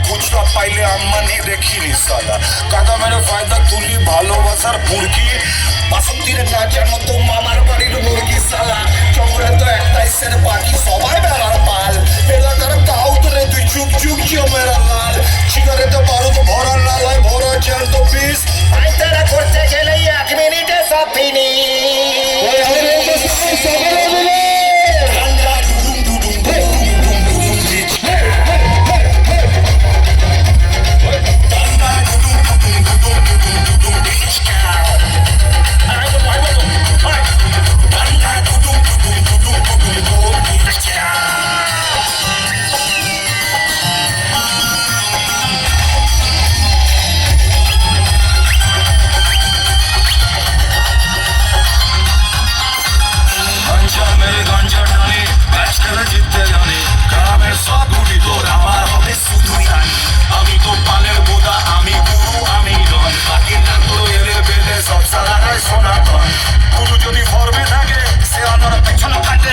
খুচরা পাইলে আম্মানি দেখিনি সালা কাদা মেরে ফায়দা তুলি ভালোবাসার পুরকি বাসন্তীর নাচের মতো মামার বাড়ির মুরগি সালা চমড়ে তো একটাই সের বাকি সবাই বেড়ার পাল এলাকার তাও তোরে তুই চুপ চুপ মেরা লাল সিগারেটে বারুদ ভরা লাল হয় ভরা চেল তো পিস পায়তারা করতে গেলে 1 মিনিটে সব ফিনি যদি ফর্মে থাকে সে আমার পেছনে কাটে